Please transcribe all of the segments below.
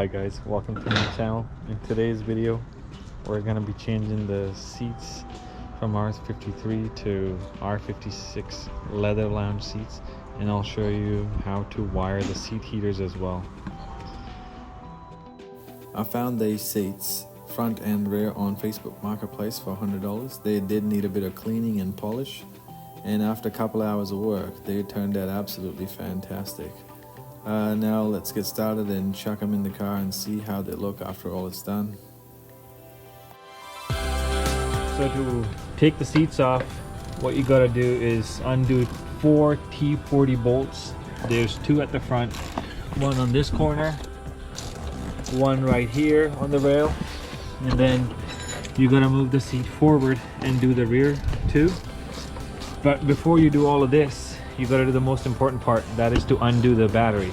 Hi guys, welcome to my channel. In today's video we're going to be changing the seats from R53 to R56 leather lounge seats, and I'll show you how to wire the seat heaters as well. I found these seats front and rear on Facebook Marketplace for $100. They did need a bit of cleaning and polish, and after a couple hours of work they turned out absolutely fantastic. Now let's get started and chuck them in the car and see how they look after all it's done. So to take the seats off, what you gotta do is undo 4 T40 bolts. There's 2 at the front, 1 on this corner, 1 right here on the rail, and then you gotta move the seat forward and do the rear too. But before you do all of this, you gotta do the most important part, that is to undo the battery.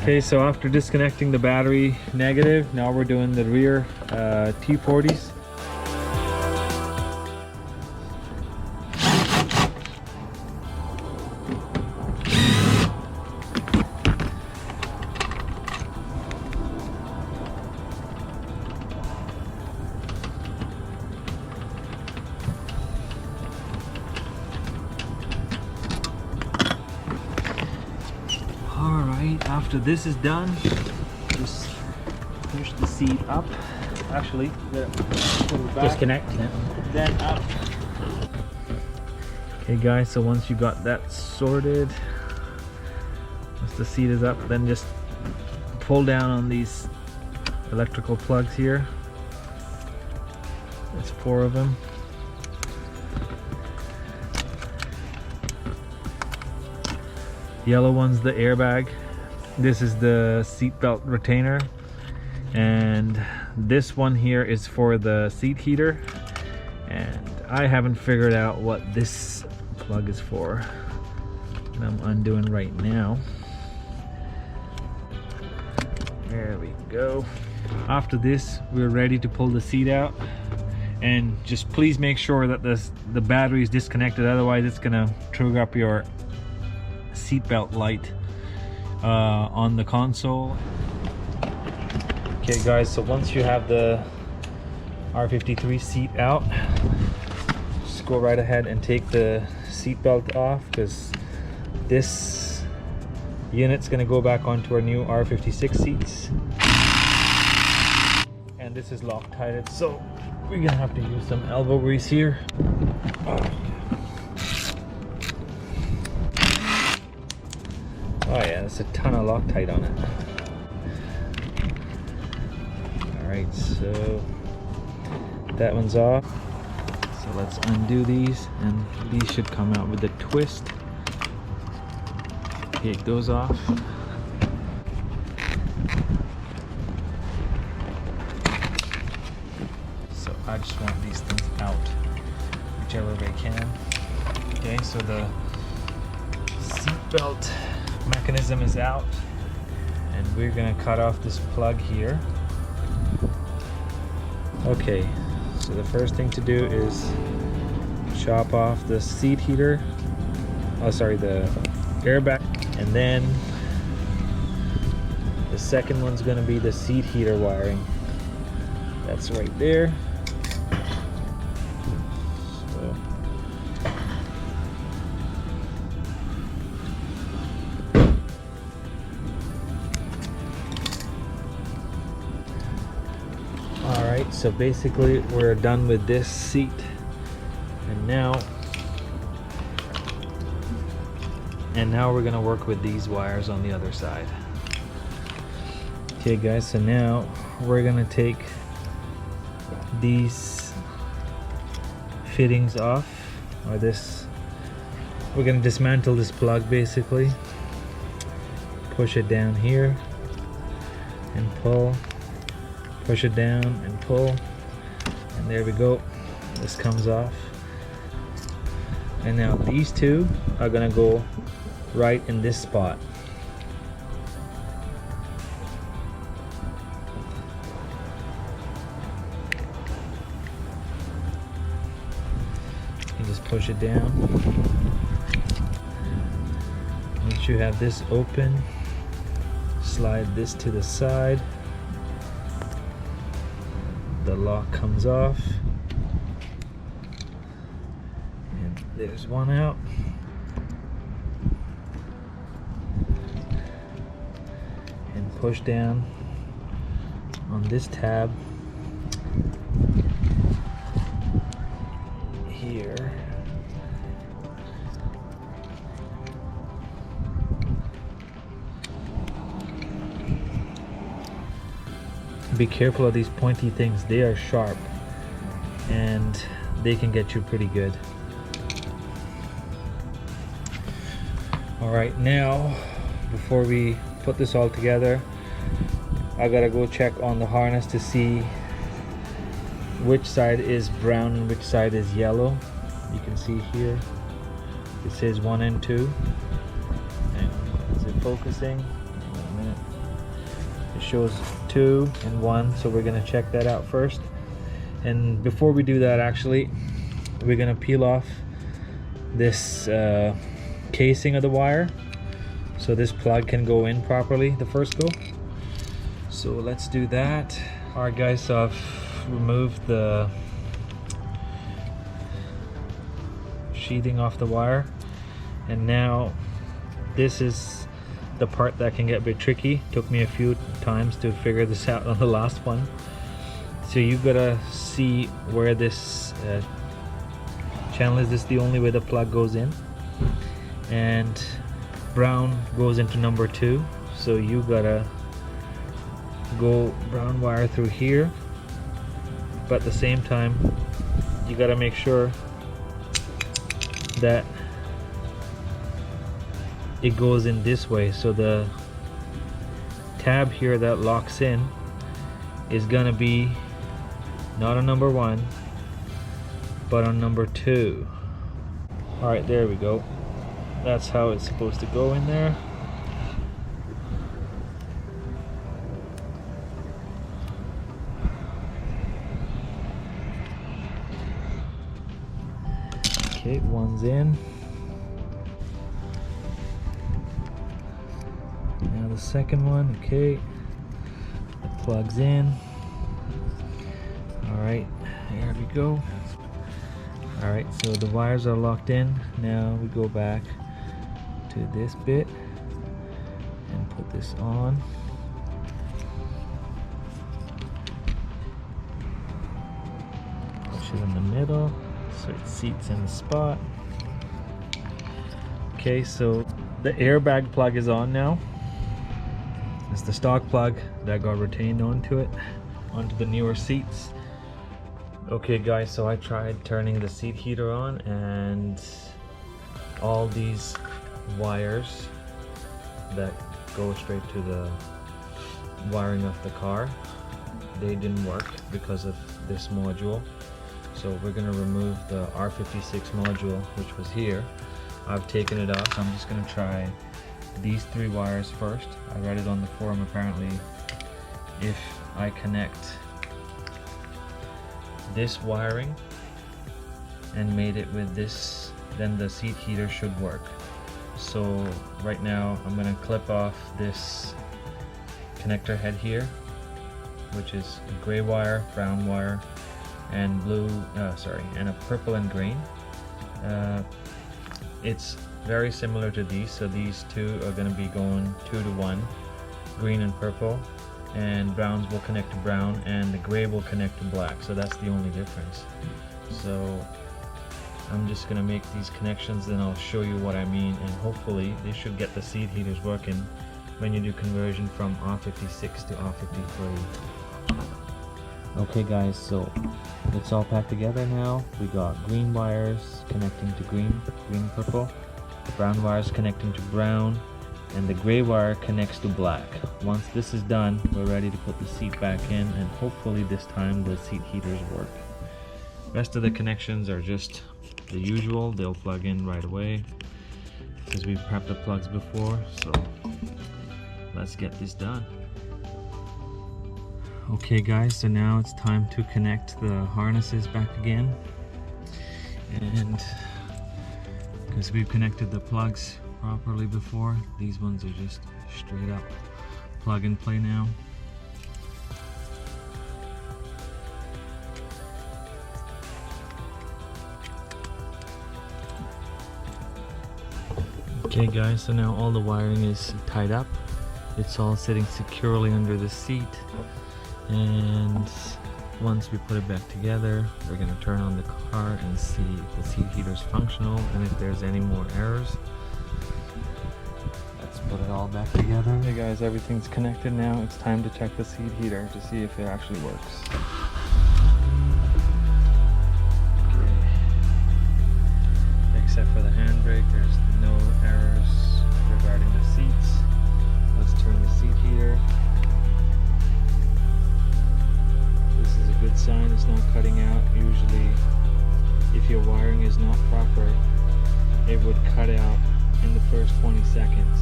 Okay, so after disconnecting the battery negative, now we're doing the rear T40s. Alright, after this is done, just push the seat up. Actually, disconnect, yeah. Then up. Okay guys, so once you got that sorted, once the seat is up, then just pull down on these electrical plugs here. There's 4 of them. Yellow one's the airbag. This is the seat belt retainer, and this one here is for the seat heater, and I haven't figured out what this plug is for, and I'm undoing right now. There we go. After this, we're ready to pull the seat out, and just please make sure that the battery is disconnected, otherwise it's gonna trigger up your seatbelt light on the console. Okay guys, so once you have the R53 seat out, just go right ahead and take the seatbelt off, because this unit's going to go back onto our new R56 seats, and this is Loctited, so we're gonna have to use some elbow grease here. Oh yeah, there's a ton of Loctite on it. Alright, so that one's off. So let's undo these, and these should come out with a twist. Take those off. So I just want these things out, whichever way I can. Okay, so the seatbelt mechanism is out, and we're gonna cut off this plug here. Okay, so the first thing to do is chop off the seat heater, the airbag, and then the second one's gonna be the seat heater wiring. That's right there. Alright, so basically we're done with this seat, and now we're gonna work with these wires on the other side. Okay guys, so now we're gonna take these fittings off, or we're gonna dismantle this plug basically, push it down here and pull, push it down and pull, and there we go, this comes off. And now these 2 are gonna go right in this spot. You just push it down. Once you have this open, slide this to the side. The lock comes off. And there's one out. And push down on this tab here. Be careful of these pointy things. They are sharp and they can get you pretty good. All right, now before we put this all together, I gotta go check on the harness to see which side is brown and which side is yellow. You can see here it says 1 and 2. And is it focusing? Hang on a minute. It shows 2 and 1, so we're gonna check that out first. And before we do that, actually, we're gonna peel off this casing of the wire so this plug can go in properly the first go. So let's do that. All right guys, so I've removed the sheathing off the wire, and now this is the part that can get a bit tricky. Took me a few times to figure this out on the last one. So you gotta see where this channel is. This is the only way the plug goes in, and brown goes into number 2, so you gotta go brown wire through here, but at the same time you gotta make sure that it goes in this way. So the tab here that locks in is gonna be not on number 1 but on number 2. All right, there we go. That's how it's supposed to go in there. Okay, one's in. Now the second one, okay. The plug's in. All right, there we go. All right, so the wires are locked in. Now we go back to this bit and put this on. Push it in the middle so it seats in the spot. Okay, so the airbag plug is on now. It's the stock plug that got retained onto it, onto the newer seats. Okay guys, so I tried turning the seat heater on, and all these wires that go straight to the wiring of the car, they didn't work because of this module. So we're gonna remove the R56 module, which was here. I've taken it off, so I'm just gonna try these 3 wires first. I read it on the forum, apparently if I connect this wiring and made it with this, then the seat heater should work. So right now I'm gonna clip off this connector head here, which is a gray wire, brown wire, and blue, and a purple and green. It's very similar to these, so these 2 are going to be going 2 to 1, green and purple, and browns will connect to brown and the gray will connect to black, so that's the only difference. So I'm just going to make these connections, then I'll show you what I mean, and hopefully they should get the seat heaters working when you do conversion from R56 to R53. Okay guys, so it's all packed together now. We got green wires connecting to green, purple, brown wires connecting to brown, and the gray wire connects to black. Once this is done, we're ready to put the seat back in, and hopefully this time the seat heaters work. Rest of the connections are just the usual. They'll plug in right away because we've prepped the plugs before. So let's get this done. Okay guys, so now it's time to connect the harnesses back again, and because we've connected the plugs properly before, these ones are just straight up plug and play now. Okay guys, so now all the wiring is tied up. It's all sitting securely under the seat, and once we put it back together, we're going to turn on the car and see if the seat heater is functional and if there's any more errors. Let's put it all back together. Hey guys, everything's connected now. It's time to check the seat heater to see if it actually works. Okay. Except for the handbrake, there's no errors regarding the seats. Let's turn the seat heater. This is a good sign, it's not cutting out. Usually, if your wiring is not proper, it would cut out in the first 20 seconds.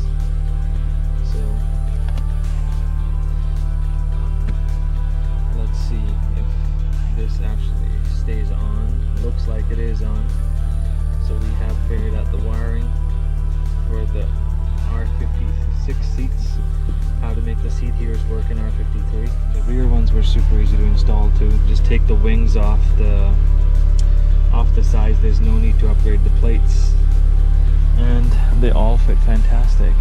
So, let's see if this actually stays on. Looks like it is on. So we have figured out the wiring for the R56 seats, how to make the seat heaters work in R53. The rear ones were super easy to install too. Just take the wings off the sides. There's no need to upgrade the plates, and they all fit fantastic.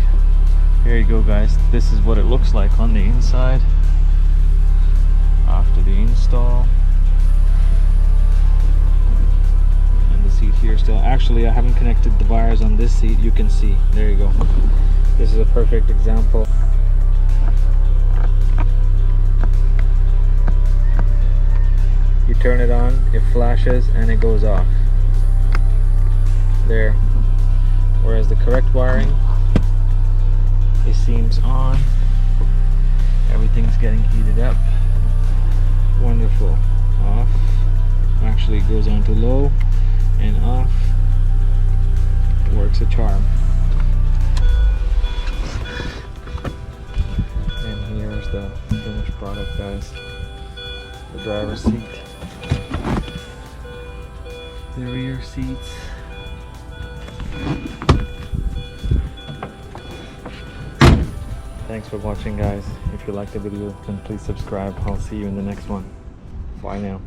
Here you go guys, this is what it looks like on the inside after the install. And the seat here still, actually I haven't connected the wires on this seat. You can see, there you go. This is a perfect example. You turn it on, it flashes and it goes off. There. Whereas the correct wiring, it seems on. Everything's getting heated up. Wonderful. Off. Actually it goes on to low and off. Works a charm. And here's the finished product guys. The driver's seat. The rear seats. Thanks for watching guys. If you liked the video, then please subscribe. I'll see you in the next one. Bye now.